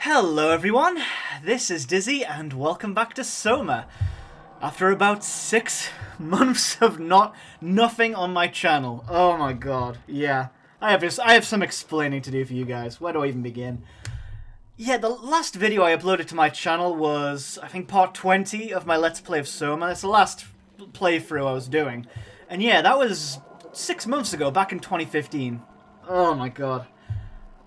Hello everyone, this is Dizzy and welcome back to Soma. After about 6 months of nothing on my channel. Oh my god, yeah. I have some explaining to do for you guys. Where do I even begin? Yeah, the last video I uploaded to my channel was, I think, part 20 of my Let's Play of Soma. It's the last playthrough I was doing. And yeah, that was 6 months ago, back in 2015. Oh my god.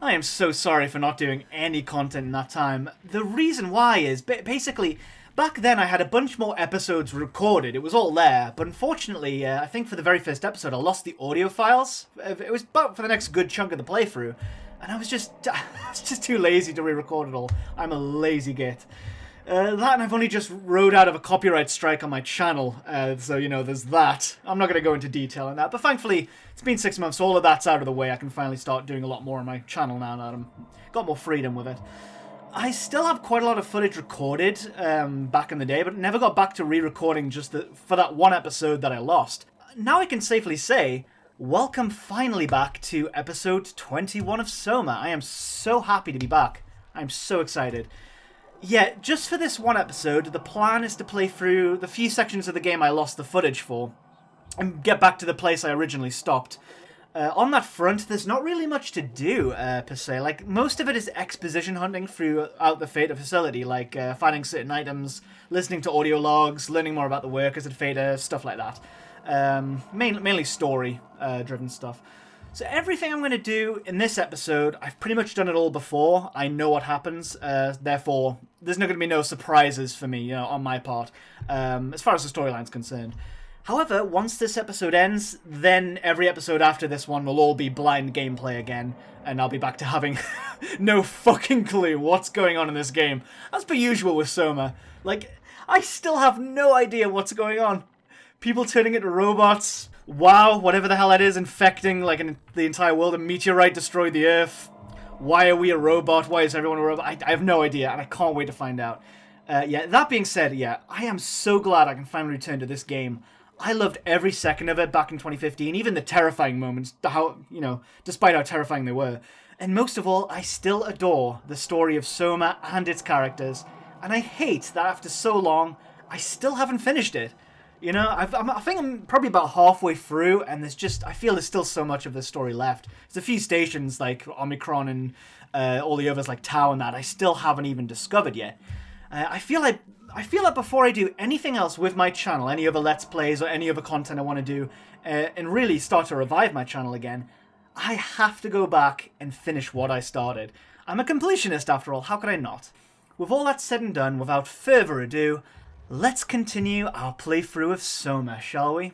I am so sorry for not doing any content in that time. The reason why is, basically, back then I had a bunch more episodes recorded. It was all there, but unfortunately, I think for the very first episode I lost the audio files. It was about for the next good chunk of the playthrough, and I was just too lazy to re-record it all. I'm a lazy git. That, and I've only just rode out of a copyright strike on my channel, so, you know, there's that. I'm not going to go into detail on that, but thankfully, it's been 6 months, so all of that's out of the way. I can finally start doing a lot more on my channel now that I've got more freedom with it. I still have quite a lot of footage recorded back in the day, but never got back to re-recording just for that one episode that I lost. Now I can safely say, welcome finally back to episode 21 of Soma. I am so happy to be back. I'm so excited. Yeah, just for this one episode, the plan is to play through the few sections of the game I lost the footage for, and get back to the place I originally stopped. On that front, there's not really much to do, per se. Like, most of it is exposition hunting throughout the Theta facility, like finding certain items, listening to audio logs, learning more about the workers at Theta, stuff like that. Mainly story-driven stuff. So everything I'm going to do in this episode, I've pretty much done it all before. I know what happens, therefore there's not going to be no surprises for me, you know, on my part, as far as the storyline's concerned. However, once this episode ends, then every episode after this one will all be blind gameplay again, and I'll be back to having no fucking clue what's going on in this game. As per usual with Soma. Like, I still have no idea what's going on. People turning into robots. Wow, whatever the hell that is, infecting like the entire world. A meteorite destroyed the Earth. Why are we a robot? Why is everyone a robot? I have no idea, and I can't wait to find out. Yeah, that being said, yeah, I am so glad I can finally return to this game. I loved every second of it back in 2015, even the terrifying moments, despite how terrifying they were. And most of all, I still adore the story of Soma and its characters, and I hate that after so long, I still haven't finished it. You know, I think I'm probably about halfway through, and I feel there's still so much of this story left. There's a few stations like Omicron and all the others like Tau and that I still haven't even discovered yet. I feel like before I do anything else with my channel, any other Let's Plays or any other content I want to do, and really start to revive my channel again, I have to go back and finish what I started. I'm a completionist after all, how could I not? With all that said and done, without further ado, let's continue our playthrough of Soma, shall we?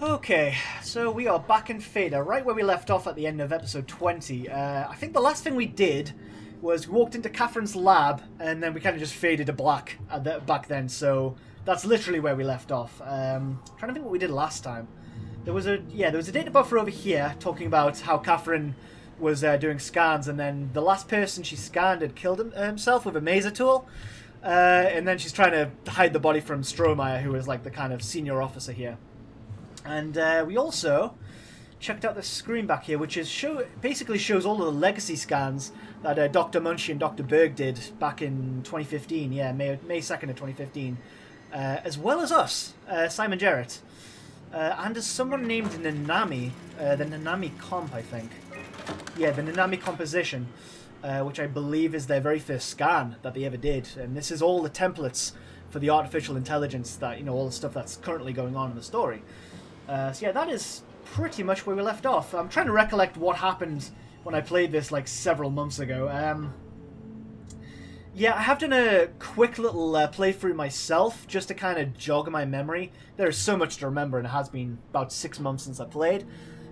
Okay, so we are back in Theta, right where we left off at the end of episode 20. I think the last thing we did was we walked into Catherine's lab, and then we kind of just faded to black back then, so that's literally where we left off. Trying to think what we did last time. There was a data buffer over here talking about how Catherine was doing scans, and then the last person she scanned had killed himself with a maser tool, and then she's trying to hide the body from Strohmeyer, who is like the kind of senior officer here. And we also checked out the screen back here, which is basically shows all of the legacy scans that Dr. Munchie and Dr. Berg did back in 2015, yeah, May 2nd of 2015, as well as us, Simon Jarrett, and as someone named Nanami, the Nanami comp, I think. Yeah, the Nanami composition, which I believe is their very first scan that they ever did. And this is all the templates for the artificial intelligence that, you know, all the stuff that's currently going on in the story. So yeah, that is pretty much where we left off. I'm trying to recollect what happened when I played this like several months ago. Yeah, I have done a quick little playthrough myself just to kind of jog my memory. There's so much to remember, and it has been about 6 months since I played.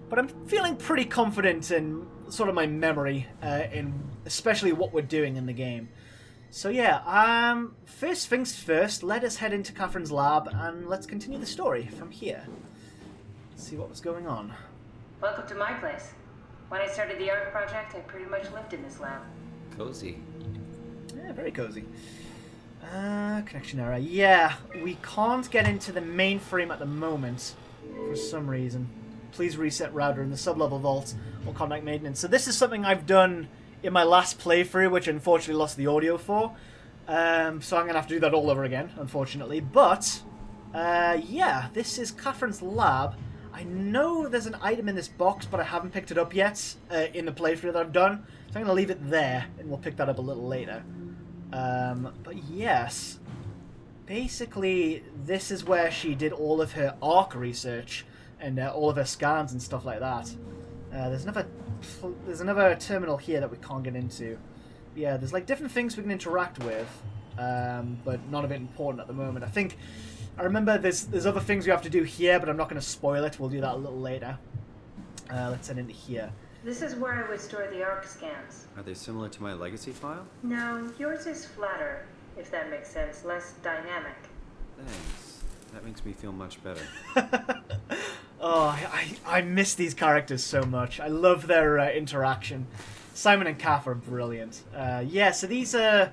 But I'm feeling pretty confident in sort of my memory, in especially what we're doing in the game. So yeah, first things first, let us head into Catherine's lab and let's continue the story from here. Let's see what was going on. Welcome to my place. When I started the art project, I pretty much lived in this lab. Cozy. Yeah, very cozy. Connection error. Yeah, we can't get into the mainframe at the moment for some reason. Please reset router in the sub-level vault or contact maintenance. So this is something I've done in my last playthrough, which unfortunately lost the audio for. So I'm going to have to do that all over again, unfortunately. But, yeah, this is Catherine's lab. I know there's an item in this box, but I haven't picked it up yet in the playthrough that I've done. So I'm going to leave it there, and we'll pick that up a little later. But yes, basically, this is where she did all of her ARC research and all of her scans and stuff like that. There's another terminal here that we can't get into. Yeah, there's like different things we can interact with, but none of it important at the moment. I remember there's other things we have to do here, but I'm not going to spoil it. We'll do that a little later. Let's head into here. This is where I would store the ARC scans. Are they similar to my legacy file? No, yours is flatter, if that makes sense, less dynamic. Thanks. That makes me feel much better. Oh, I miss these characters so much. I love their interaction. Simon and Kath are brilliant. Yeah, so these are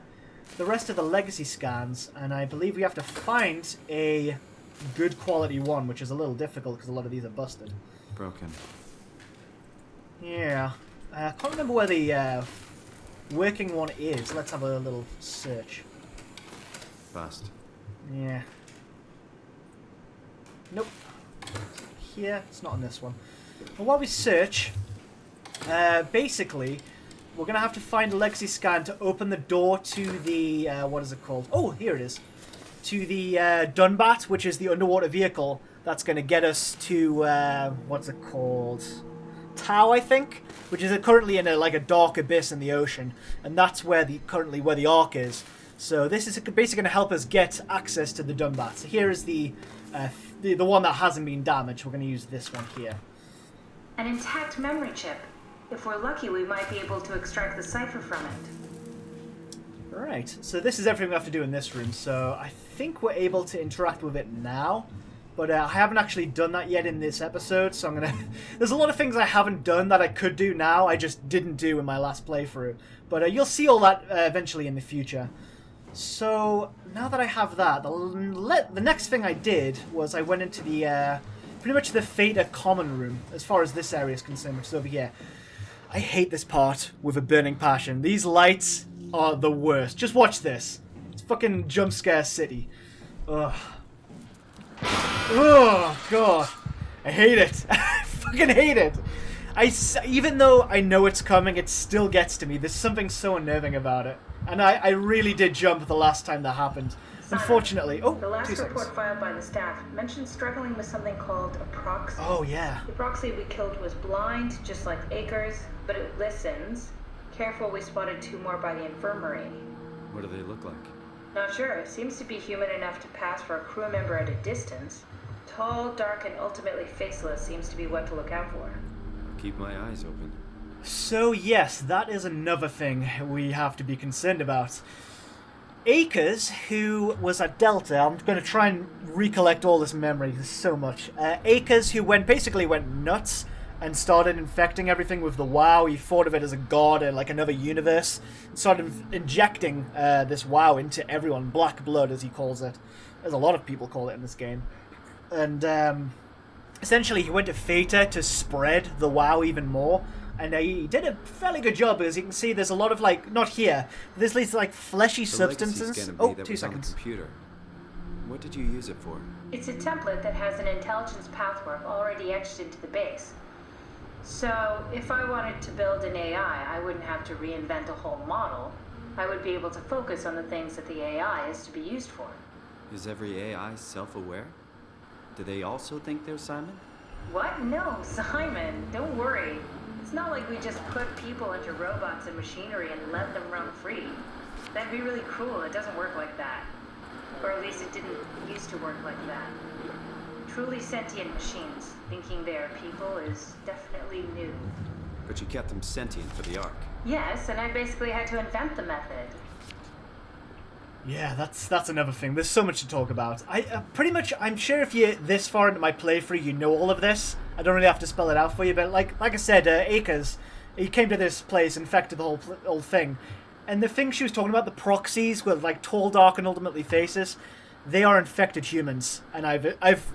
the rest of the legacy scans, and I believe we have to find a good quality one, which is a little difficult because a lot of these are busted. Broken. Yeah. I can't remember where the working one is. Let's have a little search. Bust. Yeah. Nope. Here. It's not on this one. But while we search, basically, we're going to have to find a legacy scan to open the door to the, what is it called? Oh, here it is. To the Dunbat, which is the underwater vehicle that's going to get us to, what's it called? Tau, I think, which is currently in a dark abyss in the ocean, and that's where currently where the Ark is. So this is basically going to help us get access to the Dunbat. So here is the one that hasn't been damaged. We're going to use this one here. An intact memory chip. If we're lucky, we might be able to extract the cipher from it. Right. So this is everything we have to do in this room. So I think we're able to interact with it now. But I haven't actually done that yet in this episode, so I'm going to... There's a lot of things I haven't done that I could do now, I just didn't do in my last playthrough. But you'll see all that eventually in the future. So, now that I have that, the next thing I did was I went into the... pretty much the Theta common room, as far as this area is concerned, which is over here. I hate this part with a burning passion. These lights are the worst. Just watch this. It's fucking jump scare city. Ugh. Oh, God. I hate it. I fucking hate it. Even though I know it's coming, it still gets to me. There's something so unnerving about it. And I really did jump the last time that happened. Simon, Unfortunately... Oh, the last 2 seconds. report filed by the staff mentioned struggling with something called a proxy. Oh, yeah. The proxy we killed was blind, just like Akers, but it listens. Careful, we spotted 2 more by the infirmary. What do they look like? Not sure. It seems to be human enough to pass for a crew member at a distance. Tall, dark, and ultimately faceless seems to be what to look out for. Keep my eyes open. So, yes, that is another thing we have to be concerned about. Akers, who was at Delta, I'm going to try and recollect all this memory, there's so much. Akers, who basically went nuts and started infecting everything with the WoW. He thought of it as a god and like another universe. Started injecting this WoW into everyone, black blood as he calls it. As a lot of people call it in this game. And essentially he went to Theta to spread the WoW even more. And he did a fairly good job, as you can see. There's a lot of not here. This leads to fleshy substances. Oh, 2 seconds. On the computer. What did you use it for? It's a template that has an intelligence pathwork already etched into the base. So, if I wanted to build an AI, I wouldn't have to reinvent a whole model. I would be able to focus on the things that the AI is to be used for. Is every AI self-aware? Do they also think they're Simon? What? No, Simon, don't worry. It's not like we just put people into robots and machinery and let them run free. That'd be really cruel. It doesn't work like that. Or at least it didn't used to work like that. Truly sentient machines thinking they are people is definitely new. But you kept them sentient for the Ark. Yes, and I basically had to invent the method. Yeah, that's another thing. There's so much to talk about. I'm sure if you're this far into my playthrough, you know all of this. I don't really have to spell it out for you, but like I said, Akers, he came to this place, infected the whole thing. And the thing she was talking about, the proxies with tall, dark, and ultimately faces, they are infected humans. And I've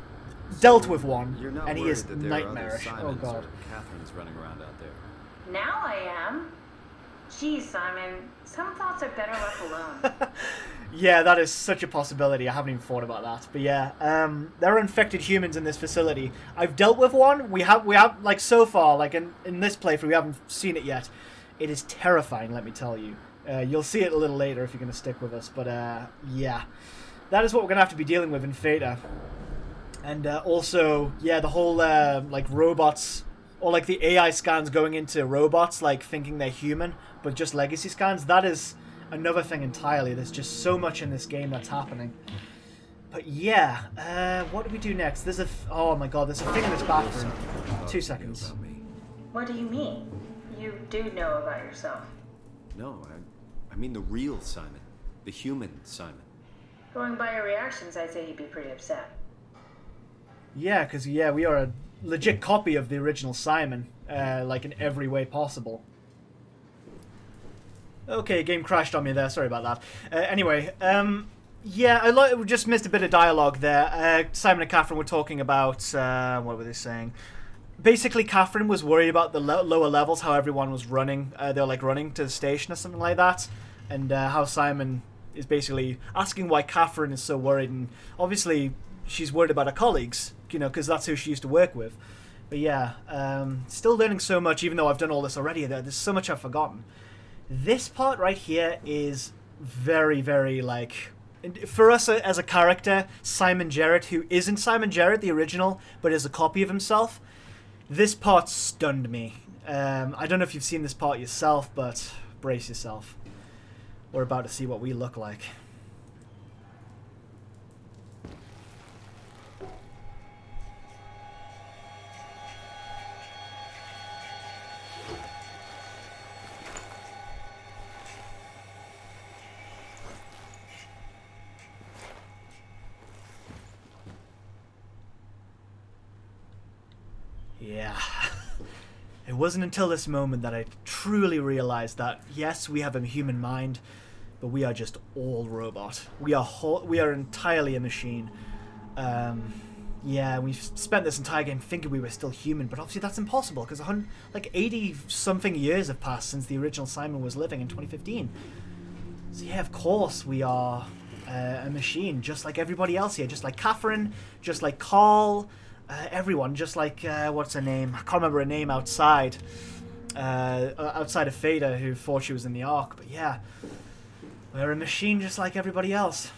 dealt with one, You're not and he worried is that there are other nightmarish. Oh Simons god. or Catherines running around out there? Now I am. Geez, Simon, some thoughts are better left alone. Yeah, that is such a possibility. I haven't even thought about that. But yeah, there are infected humans in this facility. I've dealt with one. We have like so far, like in this playthrough, we haven't seen it yet. It is terrifying, let me tell you. You'll see it a little later if you're going to stick with us. But yeah, that is what we're going to have to be dealing with in Theta. And also, yeah, the whole like robots, or like the AI scans going into robots, like thinking they're human, but just legacy scans. That is another thing entirely. There's just so much in this game that's happening. But yeah, what do we do next? There's a oh my god, there's a thing in this bathroom. 2 seconds. What do you mean? You do know about yourself. No, I mean the real Simon. The human Simon. Going by your reactions, I'd say you'd be pretty upset. Yeah, because yeah, we are a legit copy of the original Simon, like in every way possible. Okay, game crashed on me there. Sorry about that. Anyway, yeah, we just missed a bit of dialogue there. Simon and Catherine were talking about what were they saying? Basically, Catherine was worried about the lower levels, how everyone was running. They were like running to the station or something like that, and how Simon is basically asking why Catherine is so worried, and obviously she's worried about her colleagues, you know, because that's who she used to work with. But yeah, still learning so much, even though I've done all this already. There's so much I've forgotten. This part right here is very, very, like, for us as a character, Simon Jarrett, who isn't Simon Jarrett, the original, but is a copy of himself, this part stunned me. I don't know if you've seen this part yourself, but brace yourself. We're about to see what we look like. Yeah. It wasn't until this moment that I truly realized that, yes, we have a human mind, but we are just all robot. We are entirely a machine. Yeah, we've spent this entire game thinking we were still human, but obviously that's impossible, because like 80-something years have passed since the original Simon was living in 2015. So yeah, of course we are a machine, just like everybody else here, just like Catherine, just like Carl, everyone, just like, what's her name? I can't remember her name outside of Theta, who thought she was in the Ark, but yeah, we're a machine just like everybody else.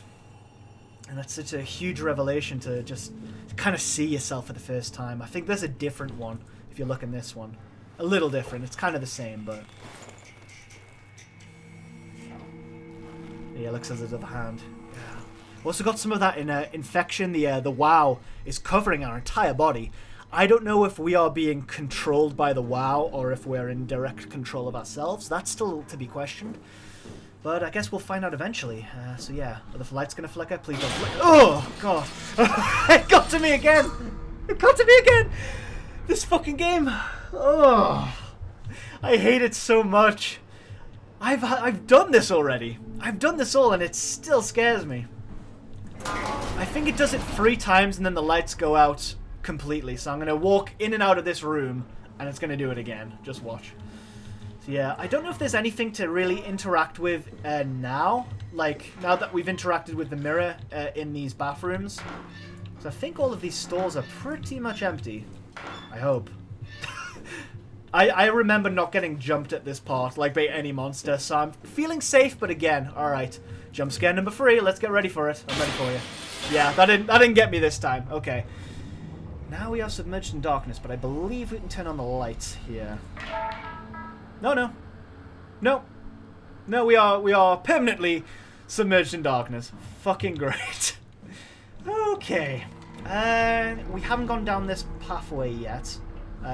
And that's such a huge revelation to just kind of see yourself for the first time. I think there's a different one if you look in this one. A little different, it's kind of the same, but... yeah, it looks as if the hand. Yeah. Also got some of that in infection. The WoW is covering our entire body. I don't know if we are being controlled by the WoW or if we're in direct control of ourselves. That's still to be questioned. But I guess we'll find out eventually. So yeah, are the lights gonna flicker? Please don't flicker. Oh god! It got to me again! It got to me again! This fucking game! Oh, I hate it so much. I've done this already. I've done this all, and it still scares me. I think it does it 3 times, and then the lights go out completely. So I'm gonna walk in and out of this room, and it's gonna do it again. Just watch. Yeah, I don't know if there's anything to really interact with now. Like, now that we've interacted with the mirror in these bathrooms. So I think all of these stalls are pretty much empty. I hope. I remember not getting jumped at this part, like by any monster, so I'm feeling safe, but again, alright. Jump scare number 3, let's get ready for it. I'm ready for you. Yeah, that didn't get me this time. Okay. Now we are submerged in darkness, but I believe we can turn on the lights here. No. No, we are permanently submerged in darkness. Fucking great. Okay. We haven't gone down this pathway yet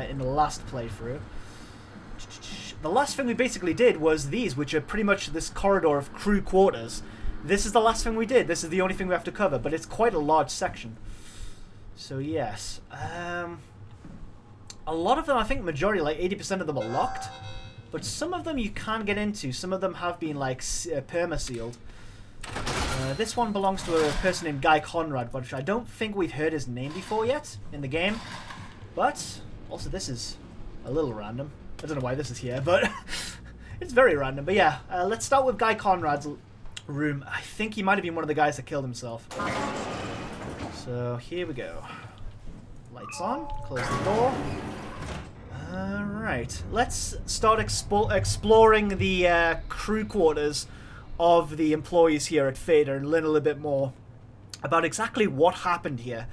in the last playthrough. The last thing we basically did was these, which are pretty much this corridor of crew quarters. This is the last thing we did. This is the only thing we have to cover, but it's quite a large section. So yes. A lot of them, I think majority, like 80% of them are locked. But some of them you can get into. Some of them have been like perma-sealed. This one belongs to a person named Guy Conrad, but I don't think we've heard his name before yet in the game. But, also this is a little random. I don't know why this is here, but it's very random. But yeah, let's start with Guy Conrad's room. I think he might have been one of the guys that killed himself. So, here we go. Lights on, close the door. Alright, let's start exploring the crew quarters of the employees here at Theta and learn a little bit more about exactly what happened here.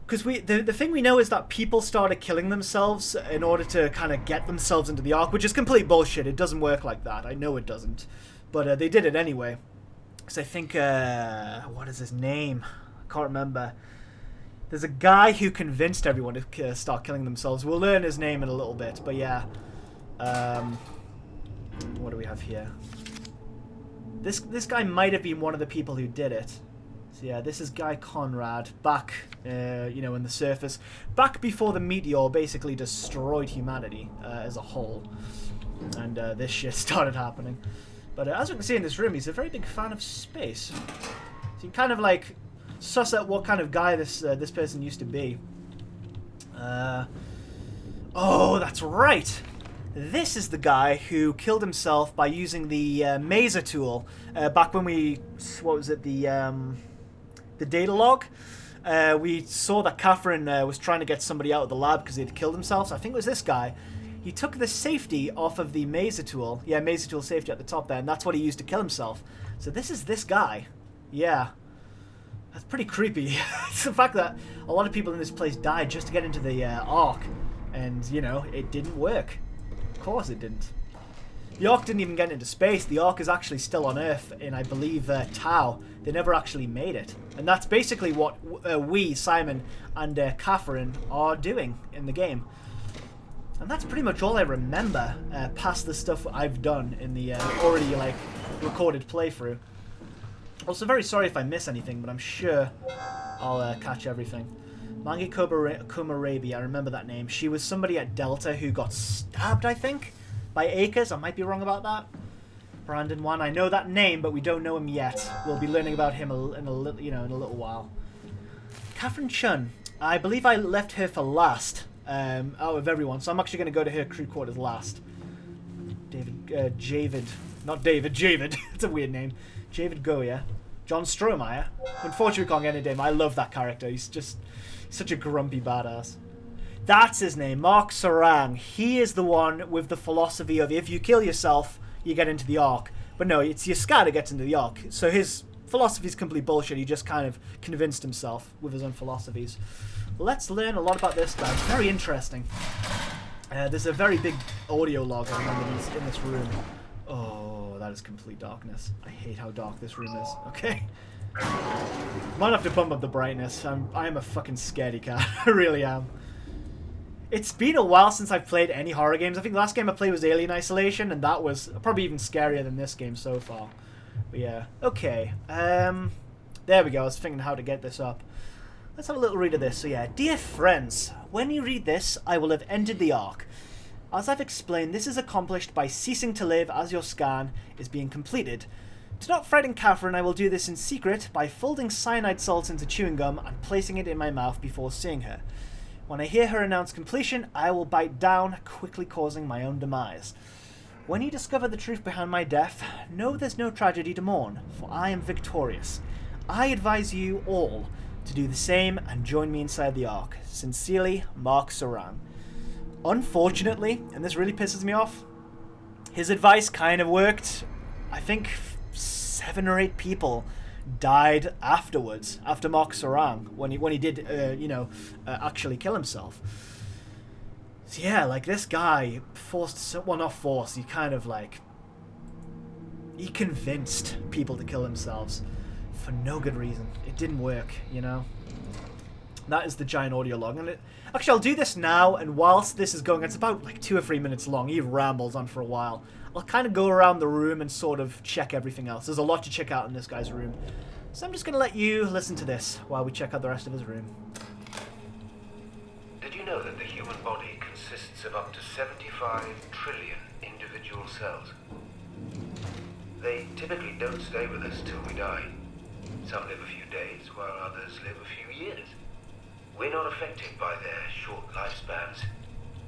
Because the thing we know is that people started killing themselves in order to kind of get themselves into the Ark, which is complete bullshit. It doesn't work like that. I know it doesn't. But they did it anyway. Because I think, what is his name? I can't remember. There's a guy who convinced everyone to start killing themselves. We'll learn his name in a little bit, but yeah. What do we have here? This guy might have been one of the people who did it. So yeah, this is Guy Conrad, back, you know, in the surface. Back before the meteor basically destroyed humanity as a whole. And this shit started happening. But as you can see in this room, he's a very big fan of space. So you kind of like suss out what kind of guy this person used to be. Oh, that's right. This is the guy who killed himself by using the Maser tool back when we, what was it, the data log. We saw that Catherine was trying to get somebody out of the lab because he had killed himself. So I think it was this guy. He took the safety off of the Maser tool. Yeah, Maser tool safety at the top there, and that's what he used to kill himself. So this is this guy. Yeah. That's pretty creepy. It's the fact that a lot of people in this place died just to get into the Ark. And, you know, it didn't work. Of course it didn't. The Ark didn't even get into space. The Ark is actually still on Earth in, I believe, Tau. They never actually made it. And that's basically what we, Simon, and Catherine are doing in the game. And that's pretty much all I remember past the stuff I've done in the already, like, recorded playthrough. Also, very sorry if I miss anything, but I'm sure I'll catch everything. Mangi Kumarabi, I remember that name. She was somebody at Delta who got stabbed, I think, by Akers. I might be wrong about that. Brandon 1, I know that name, but we don't know him yet. We'll be learning about him in a little while. Catherine Chun, I believe I left her for last out of everyone, so I'm actually going to go to her crew quarters last. Javid. It's a weird name. Javid Goya. John Strohmeyer. Unfortunately, we can't get into him. I love that character. He's just such a grumpy badass. That's his name, Mark Sarang. He is the one with the philosophy of if you kill yourself, you get into the Ark. But no, it's your scar that gets into the Ark. So his philosophy is complete bullshit. He just kind of convinced himself with his own philosophies. Let's learn a lot about this guy. It's very interesting. There's a very big audio log, I remember, in this room. Oh, that is complete darkness. I hate how dark this room is. Okay. Might have to pump up the brightness. I am a fucking scaredy cat. I really am. It's been a while since I've played any horror games. I think the last game I played was Alien Isolation, and that was probably even scarier than this game so far. But yeah. Okay. There we go. I was thinking how to get this up. Let's have a little read of this. So yeah. Dear friends, when you read this, I will have entered the Ark. As I've explained, this is accomplished by ceasing to live as your scan is being completed. To not frighten Catherine, I will do this in secret by folding cyanide salts into chewing gum and placing it in my mouth before seeing her. When I hear her announce completion, I will bite down, quickly causing my own demise. When you discover the truth behind my death, know there's no tragedy to mourn, for I am victorious. I advise you all to do the same and join me inside the Ark. Sincerely, Mark Sarang. Unfortunately, and this really pisses me off, his advice kind of worked. I think 7 or 8 people died afterwards, after Mark Sarang, when he did, actually kill himself. So yeah, like this guy he kind of like, he convinced people to kill themselves for no good reason. It didn't work, you know. That is the giant audio log, and actually I'll do this now, and whilst this is going, it's about like 2 or 3 minutes long. He rambles on for a while. I'll kind of go around the room and sort of check everything else. There's a lot to check out in this guy's room. So I'm just going to let you listen to this while we check out the rest of his room. Did you know that the human body consists of up to 75 trillion individual cells? They typically don't stay with us till we die. Some live a few days, while others live a few years. We're not affected by their short lifespans,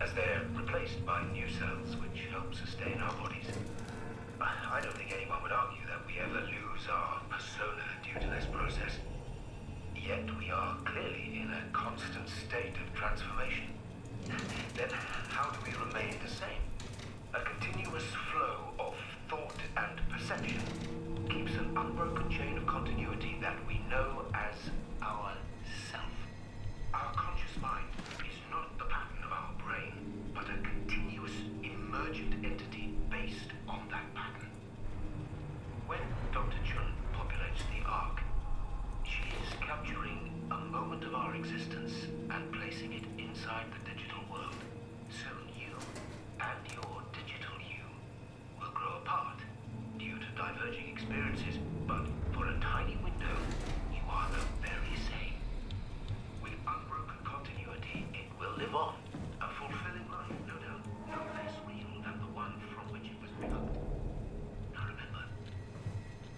as they're replaced by new cells, which help sustain our bodies. I don't think anyone would argue that we ever lose our persona due to this process. Yet we are clearly in a constant state of transformation. Then how do we remain the same? A continuous flow of thought and perception keeps an unbroken chain of continuity that we know as our self. Our conscious mind is not the pattern of our brain, but a continuous emergent entity based on that pattern. When Dr. Chun populates the Ark, she is capturing a moment of our existence and placing it inside the digital world. Soon you and your digital you will grow apart due to diverging experiences, but for a tiny window, you are the very same. With unbroken continuity, it will live on, a fulfilling life, no doubt, no less real than the one from which it was plucked. Now remember,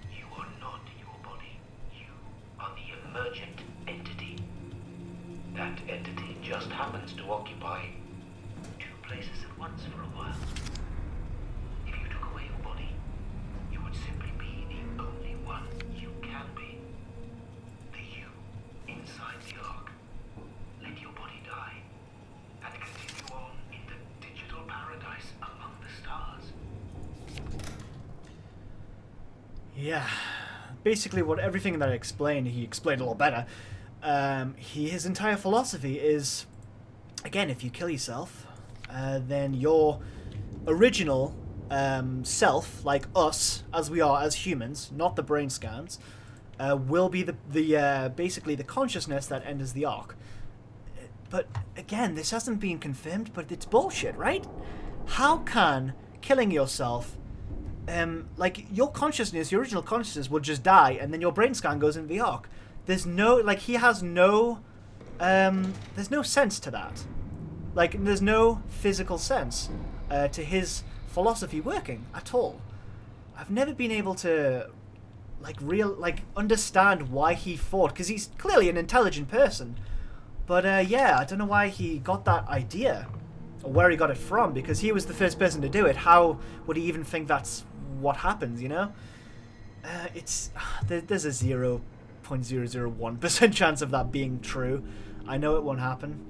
you are not your body. You are the emergent entity. That entity just happens to occupy two places at once for a while. If you took away your body, you would simply be the only one you can be. The you inside the Ark. Let your body die and continue on in the digital paradise among the stars. Yeah, basically what everything that I explained, he explained a lot better. His entire philosophy is, again, if you kill yourself, then your original self, like us, as we are as humans, not the brain scans, will be the basically the consciousness that enters the Ark. But again, this hasn't been confirmed, but it's bullshit, right? How can killing yourself, like your consciousness, your original consciousness will just die, and then your brain scan goes into the Ark? There's no, like, he has no, there's no sense to that. Like, there's no physical sense to his philosophy working at all. I've never been able to, understand why he thought, because he's clearly an intelligent person. But, yeah, I don't know why he got that idea, or where he got it from, because he was the first person to do it. How would he even think that's what happens, you know? There's a 0.001% chance of that being true. I know it won't happen.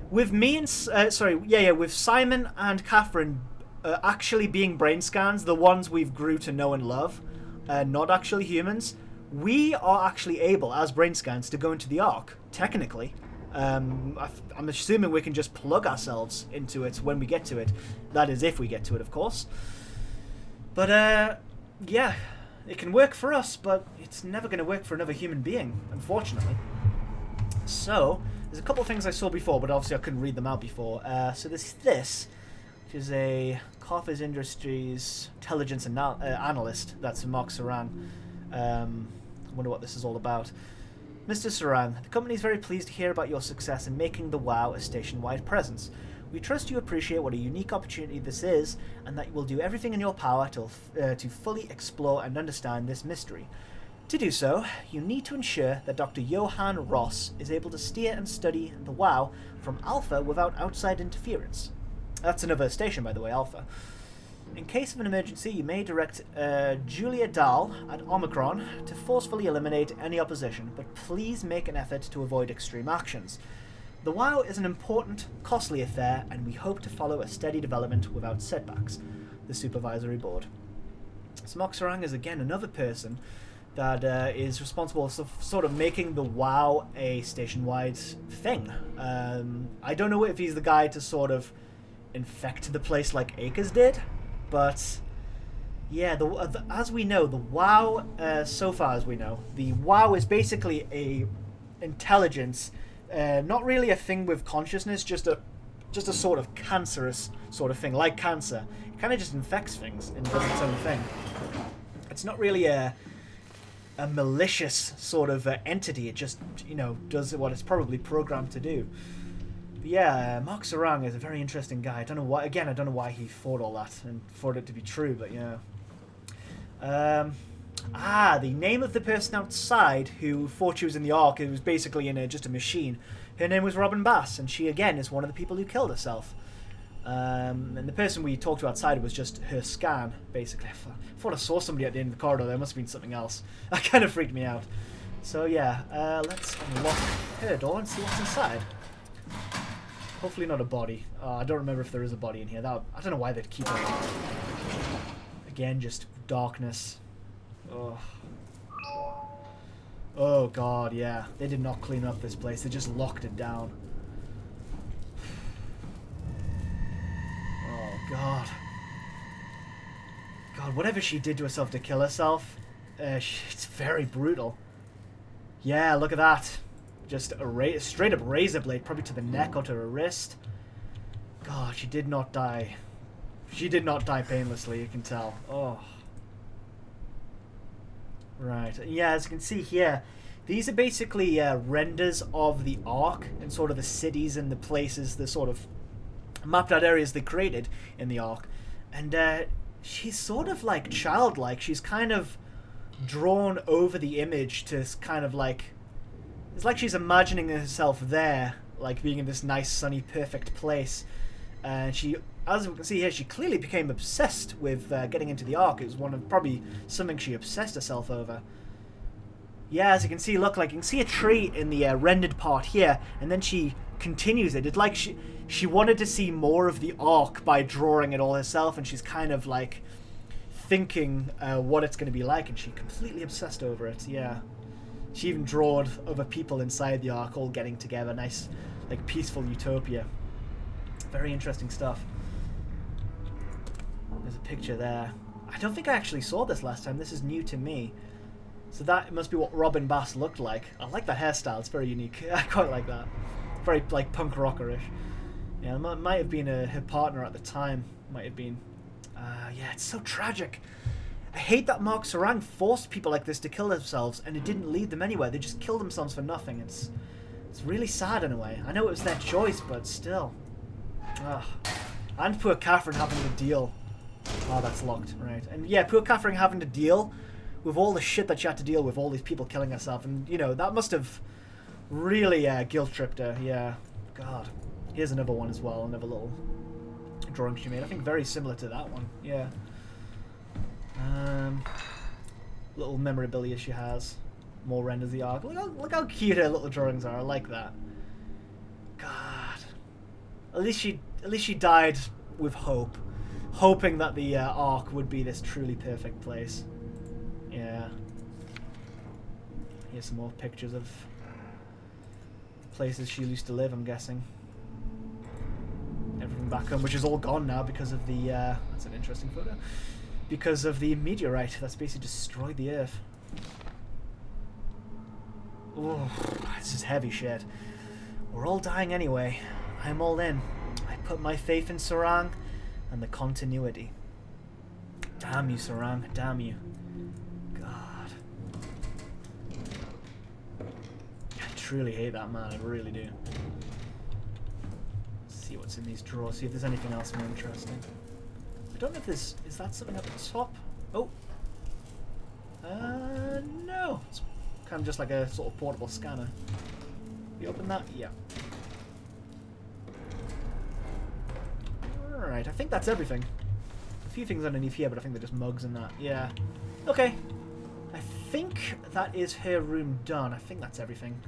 With me and with Simon and Catherine actually being brain scans, the ones we've grew to know and love, not actually humans, we are actually able, as brain scans, to go into the Ark, technically. I'm assuming we can just plug ourselves into it when we get to it. That is, if we get to it, of course. But, yeah, it can work for us, but it's never going to work for another human being, unfortunately. So, there's a couple of things I saw before, but obviously I couldn't read them out before. So there's this, which is a Carthage Industries intelligence analyst. That's Mark Saran. I wonder what this is all about. Mr. Saran, the company is very pleased to hear about your success in making the WoW a station-wide presence. We trust you appreciate what a unique opportunity this is, and that you will do everything in your power to fully explore and understand this mystery. To do so, you need to ensure that Dr. Johann Ross is able to steer and study the WoW from Alpha without outside interference. That's another station, by the way, Alpha. In case of an emergency, you may direct Julia Dahl at Omicron to forcefully eliminate any opposition, but please make an effort to avoid extreme actions. The WoW is an important, costly affair, and we hope to follow a steady development without setbacks. The Supervisory Board. Smok Sarang is again another person that is responsible for sort of making the WoW a station-wide thing. I don't know if he's the guy to sort of infect the place like Akers did, but yeah, as we know, the WoW, so far as we know, the WoW is basically a intelligence, not really a thing with consciousness, just a sort of cancerous sort of thing, like cancer. It kind of just infects things and does its own thing. It's not really a malicious sort of entity. It just, does what it's probably programmed to do. But yeah, Mark Sarang is a very interesting guy. I don't know why he thought all that and thought it to be true, but The name of the person outside who thought she was in the Ark, who was basically in just a machine, her name was Robin Bass, and she, again, is one of the people who killed herself. And the person we talked to outside was just her scan, basically. I thought I saw somebody at the end of the corridor. There must have been something else. That kind of freaked me out. So, yeah, let's unlock her door and see what's inside. Hopefully not a body. I don't remember if there is a body in here. I don't know why they'd keep it. Again, just darkness. Oh. Oh god, yeah. They did not clean up this place. They just locked it down. Oh god. God, whatever she did to herself to kill herself, it's very brutal. Yeah, look at that. Just a straight up razor blade, probably to the neck or to her wrist. God, she did not die. She did not die painlessly, you can tell. Oh. Right, yeah, as you can see here, these are basically renders of the Ark and sort of the cities and the places, the sort of mapped out areas they created in the Ark. And she's sort of like childlike. She's kind of drawn over the image to kind of like, it's like she's imagining herself there, like being in this nice, sunny, perfect place. And she, as we can see here, she clearly became obsessed with getting into the Ark. It was one of probably something she obsessed herself over. Yeah, as you can see, look, like you can see a tree in the rendered part here, and then she continues it. It's like she wanted to see more of the Ark by drawing it all herself, and she's kind of like thinking what it's going to be like, and she completely obsessed over it. Yeah, she even drawed other people inside the Ark all getting together. Nice, like peaceful utopia. Very interesting stuff. There's a picture there. I don't think I actually saw this last time. This is new to me. So that must be what Robin Bass looked like. I like that hairstyle. It's very unique. I quite like that. Very like punk rockerish. Yeah, it might have been her partner at the time. Might have been. Yeah, it's so tragic. I hate that Mark Serang forced people like this to kill themselves, and it didn't lead them anywhere. They just killed themselves for nothing. It's really sad in a way. I know it was their choice, but still. Ugh. And poor Catherine having to deal. Oh, that's locked, right. And yeah, poor Catherine having to deal with all the shit that she had to deal with, all these people killing herself. And, you know, that must have really guilt-tripped her. Yeah, God. Here's another one as well, another little drawing she made. I think very similar to that one, yeah. Little memorabilia she has. More renders of the Ark. Look how cute her little drawings are. I like that. God. At least she died with hope, hoping that the Ark would be this truly perfect place. Yeah. Here's some more pictures of places she used to live, I'm guessing. Everything back home, which is all gone now because of the, that's an interesting photo, because of the meteorite that's basically destroyed the Earth. Oh, this is heavy shit. We're all dying anyway. I'm all in. I put my faith in Serang and the continuity. Damn you, Serang. Damn you. God. I truly hate that man. I really do. Let's see what's in these drawers. See if there's anything else more interesting. I don't know if there's... Is that something up at the top? Oh. No. It's kind of just like a sort of portable scanner. You open that? Yeah. Alright, I think that's everything. A few things underneath here, but I think they're just mugs and that. Yeah. Okay. I think that is her room done. I think that's everything.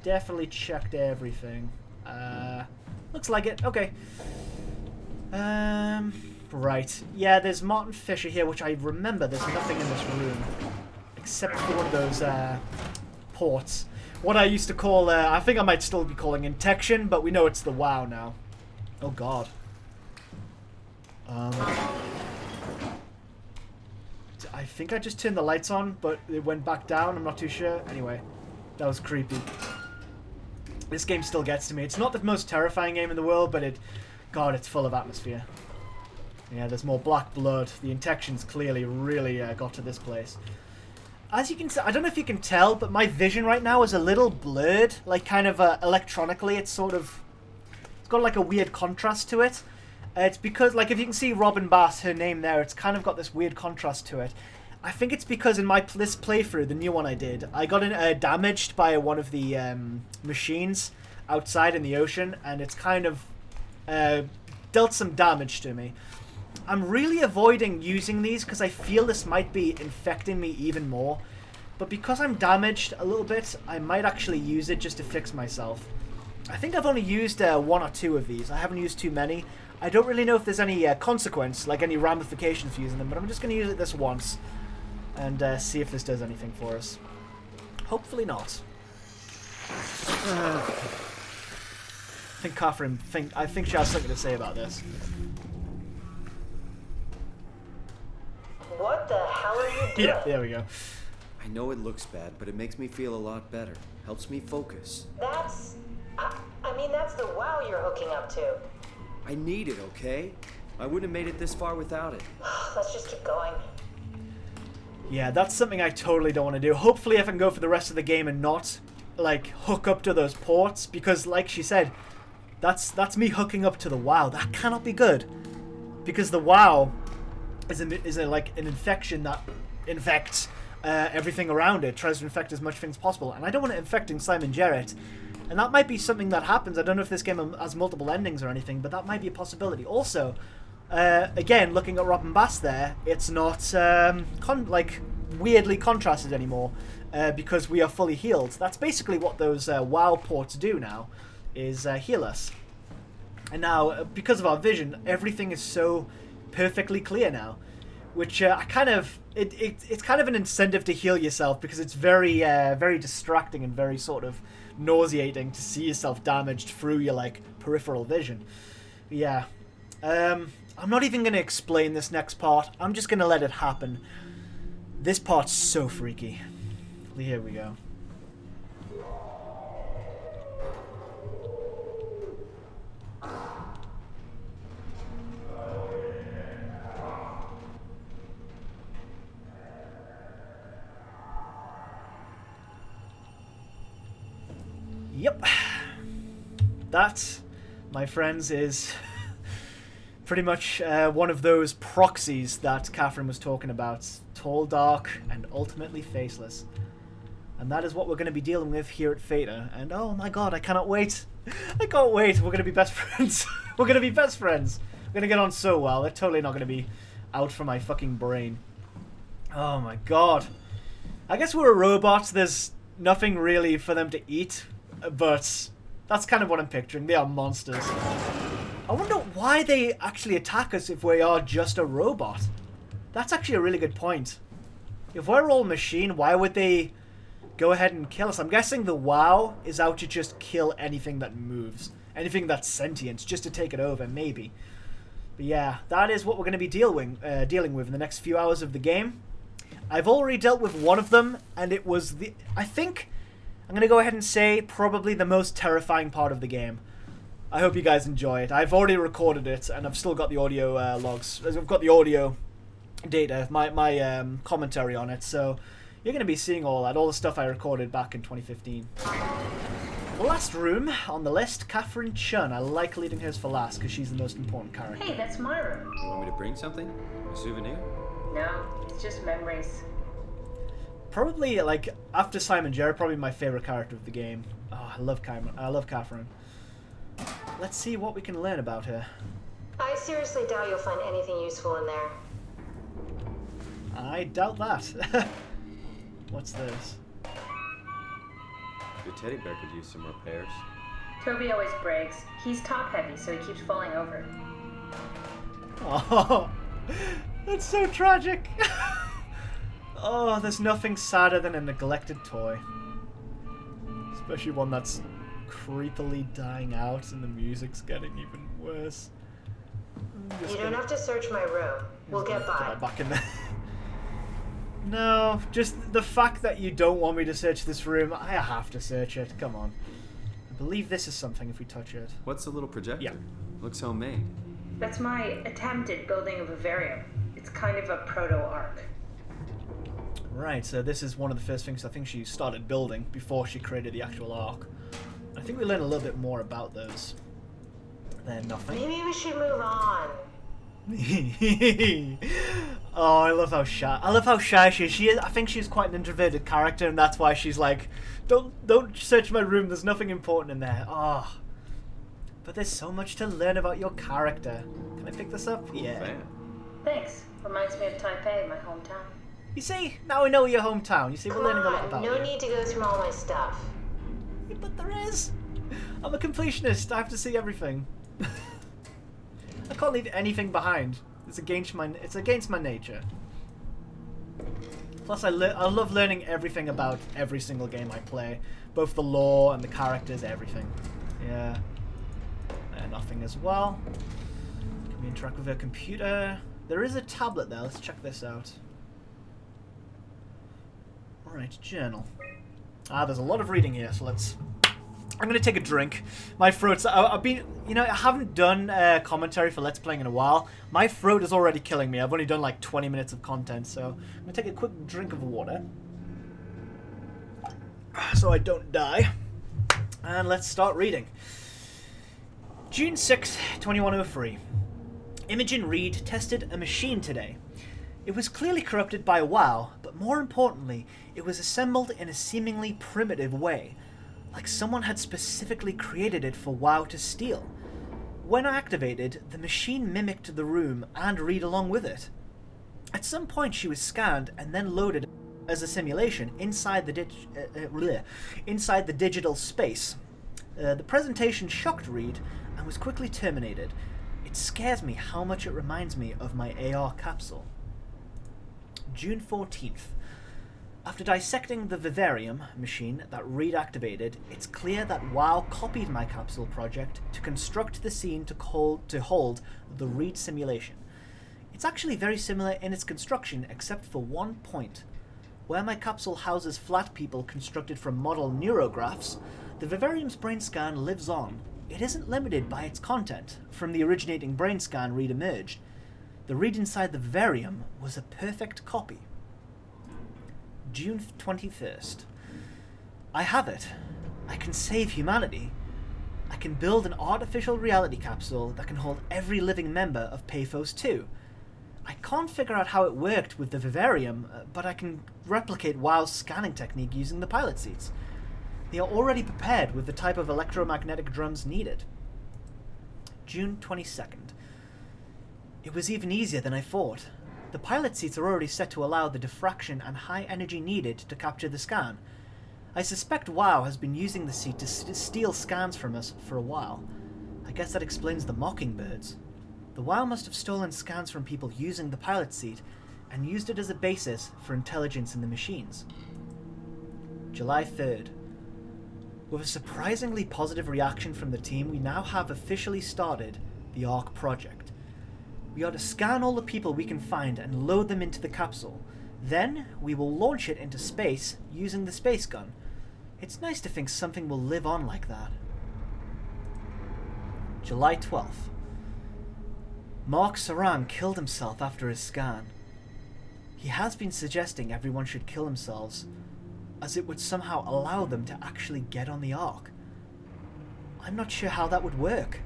Definitely checked everything. Looks like it. Okay. Right. Yeah, there's Martin Fisher here, which I remember there's nothing in this room. Except for one of those, ports. What I used to call, I think I might still be calling Intection, but we know it's the WoW now. Oh god. I think I just turned the lights on, but it went back down. I'm not too sure. Anyway, that was creepy. This game still gets to me. It's not the most terrifying game in the world, but God, it's full of atmosphere. Yeah, there's more black blood. The Intections clearly really got to this place. As you can see, I don't know if you can tell, but my vision right now is a little blurred, like kind of electronically. It's got like a weird contrast to it. It's because, like, if you can see Robin Bass, her name there, it's kind of got this weird contrast to it. I think it's because in this playthrough, the new one I did, I got damaged by one of the machines outside in the ocean, and it's kind of dealt some damage to me. I'm really avoiding using these because I feel this might be infecting me even more. But because I'm damaged a little bit, I might actually use it just to fix myself. I think I've only used 1 or 2 of these. I haven't used too many. I don't really know if there's any consequence, like any ramifications for using them, but I'm just going to use it this once and see if this does anything for us. Hopefully not. I think Catherine, I think she has something to say about this. What the hell are you doing? Yeah, there we go. I know it looks bad, but it makes me feel a lot better. Helps me focus. That's... I mean, that's the WoW you're hooking up to. I need it, okay? I wouldn't have made it this far without it. Let's just keep going. Yeah, that's something I totally don't want to do. Hopefully I can go for the rest of the game and not, like, hook up to those ports. Because, like she said, that's me hooking up to the WoW. That cannot be good. Because the WoW is like an infection that infects everything around it. Tries to infect as much things as possible. And I don't want it infecting Simon Jarrett. And that might be something that happens. I don't know if this game has multiple endings or anything, but that might be a possibility. Also, again, looking at Robin Bass there, it's not like weirdly contrasted anymore because we are fully healed. That's basically what those WoW ports do now, is heal us. And now, because of our vision, everything is so perfectly clear now, which it's kind of an incentive to heal yourself because it's very very distracting and very sort of nauseating to see yourself damaged through your like peripheral vision. But yeah, I'm not even going to explain this next part. I'm just going to let it happen. This part's so freaky. Here we go. Yep. That, my friends, is pretty much one of those proxies that Catherine was talking about. Tall, dark, and ultimately faceless. And that is what we're going to be dealing with here at Theta. And oh my god, I cannot wait. I can't wait. We're going to be best friends. We're going to be best friends. We're going to get on so well. They're totally not going to be out from my fucking brain. Oh my god. I guess we're a robot. There's nothing really for them to eat. But that's kind of what I'm picturing. They are monsters. I wonder why they actually attack us if we are just a robot. That's actually a really good point. If we're all machine, why would they go ahead and kill us? I'm guessing the WoW is out to just kill anything that moves. Anything that's sentient, just to take it over, maybe. But yeah, that is what we're going to be dealing with in the next few hours of the game. I've already dealt with one of them, and it was I think I'm going to go ahead and say probably the most terrifying part of the game. I hope you guys enjoy it. I've already recorded it, and I've still got the audio logs. I've got the audio data, my commentary on it, so you're going to be seeing all that, all the stuff I recorded back in 2015. The last room on the list, Catherine Chun. I like leaving hers for last because she's the most important character. Hey, that's my room. You want me to bring something? A souvenir? No, it's just memories. Probably, like, after Simon Jarrett, probably my favorite character of the game. Oh, I love Catherine. Let's see what we can learn about her. I seriously doubt you'll find anything useful in there. I doubt that. What's this? Your teddy bear could use some repairs. Toby always breaks. He's top heavy, so he keeps falling over. Oh, that's so tragic. Oh, there's nothing sadder than a neglected toy. Especially one that's creepily dying out and the music's getting even worse. You don't have to search my room. We'll get by. Back in there. No, just the fact that you don't want me to search this room, I have to search it. Come on. I believe this is something if we touch it. What's the little projector? Yeah. Looks homemade. That's my attempt at building a vivarium. It's kind of a proto-ark. Right, so this is one of the first things I think she started building before she created the actual ark. I think we learn a little bit more about those. Then nothing. Maybe we should move on. Oh, I love how shy. I love how shy she is. She is. I think she's quite an introverted character, and that's why she's like, don't search my room. There's nothing important in there. Oh, but there's so much to learn about your character. Can I pick this up? Yeah. Fan. Thanks. Reminds me of Taipei, my hometown. You see, now we know your hometown. You see, we're learning a lot about no you. need to go through all my stuff. Yeah, but there is. I'm a completionist. I have to see everything. I can't leave anything behind. It's against my nature. Plus, I love learning everything about every single game I play, both the lore and the characters, everything. Yeah. Nothing as well. Can we interact with her computer? There is a tablet there. Let's check this out. All right, journal. There's a lot of reading here, so let's. I'm gonna take a drink. My throat's. I've been, I haven't done commentary for Let's Playing in a while. My throat is already killing me. I've only done like 20 minutes of content, so I'm gonna take a quick drink of water, so I don't die. And let's start reading. June 6, 2103. Imogen Reed tested a machine today. It was clearly corrupted by WoW, but more importantly, it was assembled in a seemingly primitive way. Like someone had specifically created it for WoW to steal. When activated, the machine mimicked the room and Reed along with it. At some point she was scanned and then loaded as a simulation inside the digital space. The presentation shocked Reed and was quickly terminated. It scares me how much it reminds me of my AR capsule. June 14th. After dissecting the vivarium machine that Reed activated, it's clear that WoW copied my capsule project to construct the scene to hold the Reed simulation. It's actually very similar in its construction except for one point. Where my capsule houses flat people constructed from model neurographs, the vivarium's brain scan lives on. It isn't limited by its content. From the originating brain scan Reed emerged. The Reed inside the vivarium was a perfect copy. June 21st. I have it. I can save humanity. I can build an artificial reality capsule that can hold every living member of Paphos 2. I can't figure out how it worked with the vivarium, but I can replicate WoW's scanning technique using the pilot seats. They are already prepared with the type of electromagnetic drums needed. June 22nd. It was even easier than I thought. The pilot seats are already set to allow the diffraction and high energy needed to capture the scan. I suspect WoW has been using the seat to steal scans from us for a while. I guess that explains the mockingbirds. The WoW must have stolen scans from people using the pilot seat and used it as a basis for intelligence in the machines. July 3rd. With a surprisingly positive reaction from the team, we now have officially started the ARC project. We are to scan all the people we can find and load them into the capsule. Then, we will launch it into space using the space gun. It's nice to think something will live on like that. July 12th. Mark Sarang killed himself after his scan. He has been suggesting everyone should kill themselves, as it would somehow allow them to actually get on the Ark. I'm not sure how that would work.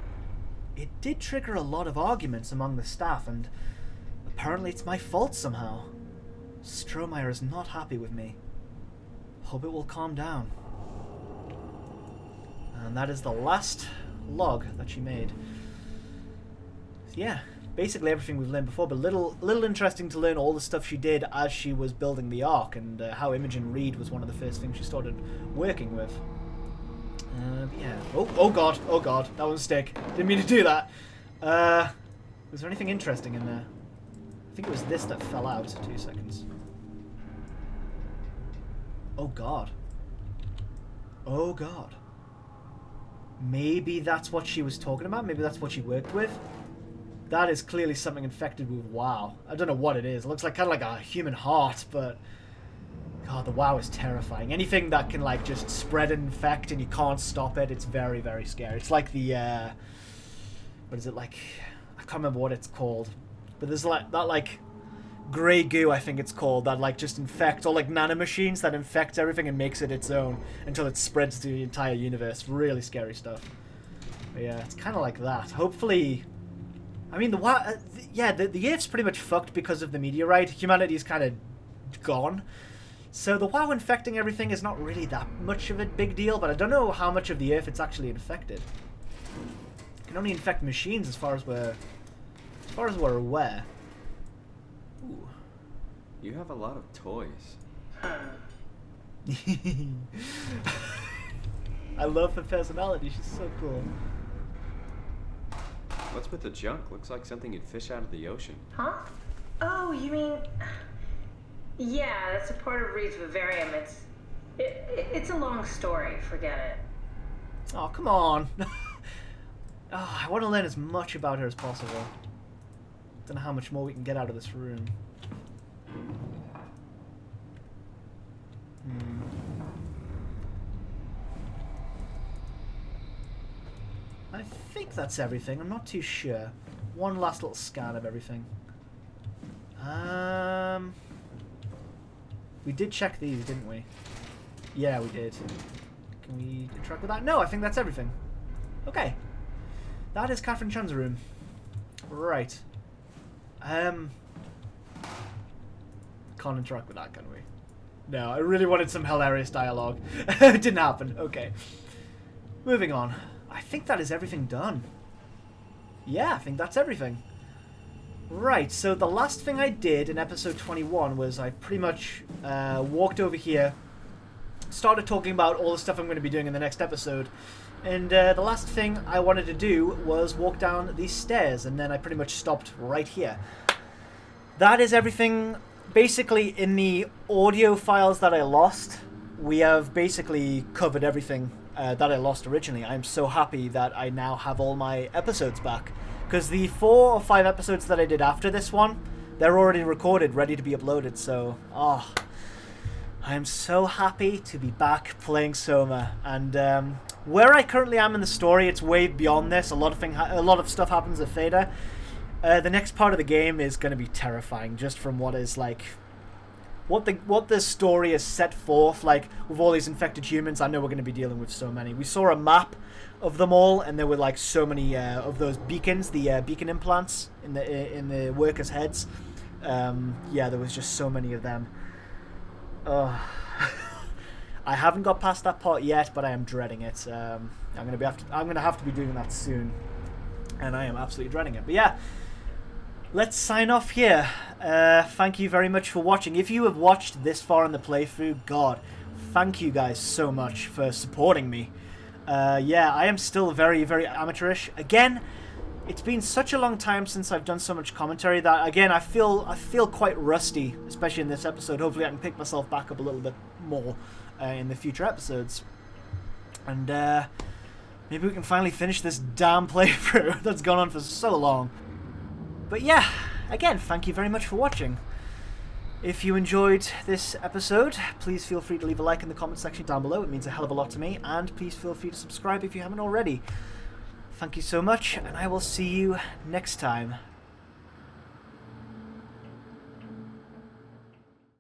It did trigger a lot of arguments among the staff, and apparently it's my fault somehow. Strohmeyer is not happy with me. Hope it will calm down. And that is the last log that she made. So yeah, basically everything we've learned before, but little interesting to learn all the stuff she did as she was building the Ark, and how Imogen Reed was one of the first things she started working with. Yeah. Oh god, that was a mistake. Didn't mean to do that. Was there anything interesting in there? I think it was this that fell out. 2 seconds. Oh god. Oh god. Maybe that's what she was talking about? Maybe that's what she worked with? That is clearly something infected with WoW. I don't know what it is. It looks like kind of like a human heart, but God, the WoW is terrifying. Anything that can like just spread and infect and you can't stop it, it's very, very scary. It's like the what is it like? I can't remember what it's called, but there's like that like grey goo, I think it's called, that like just infects, or like nanomachines that infects everything and makes it its own until it spreads to the entire universe. Really scary stuff. But yeah, it's kind of like that. Hopefully I mean, the Earth's pretty much fucked because of the meteorite. Humanity's kind of gone. So the WoW infecting everything is not really that much of a big deal, but I don't know how much of the Earth it's actually infected. It can only infect machines as far as we're aware. Ooh. You have a lot of toys. I love her personality. She's so cool. What's with the junk? Looks like something you'd fish out of the ocean. Huh? Oh, you mean... Yeah, that's a part of Reed's vivarium. It's a long story. Forget it. Oh, come on. I want to learn as much about her as possible. Don't know how much more we can get out of this room. I think that's everything. I'm not too sure. One last little scan of everything. We did check these, didn't we? Yeah, we did. Can we interact with that? No, I think that's everything. Okay. That is Catherine Chun's room. Right. Can't interact with that, can we? No, I really wanted some hilarious dialogue. It didn't happen. Okay. Moving on. I think that is everything done. Yeah, I think that's everything. Right, so the last thing I did in episode 21 was I pretty much walked over here, started talking about all the stuff I'm going to be doing in the next episode, and the last thing I wanted to do was walk down these stairs, and then I pretty much stopped right here. That is everything. Basically, in the audio files that I lost, we have basically covered everything that I lost originally. I'm so happy that I now have all my episodes back. Because the 4 or 5 episodes that I did after this one, they're already recorded, ready to be uploaded. So, I'm so happy to be back playing Soma. And where I currently am in the story, it's way beyond this. A lot of stuff happens at Theta. The next part of the game is going to be terrifying, just from what is like, what the story is set forth. Like with all these infected humans, I know we're going to be dealing with so many. We saw a map of them all, and there were like so many of those beacons, the beacon implants in the workers' heads. Yeah, there was just so many of them. I haven't got past that part yet, but I am dreading it. I'm gonna have to be doing that soon, and I am absolutely dreading it. But yeah, let's sign off here. Thank you very much for watching. If you have watched this far in the playthrough, God, thank you guys so much for supporting me. Yeah, I am still very, very amateurish. Again, it's been such a long time since I've done so much commentary that, again, I feel quite rusty, especially in this episode. Hopefully I can pick myself back up a little bit more in the future episodes. And maybe we can finally finish this damn playthrough that's gone on for so long. But yeah, again, thank you very much for watching. If you enjoyed this episode, please feel free to leave a like in the comment section down below. It means a hell of a lot to me. And please feel free to subscribe if you haven't already. Thank you so much, and I will see you next time.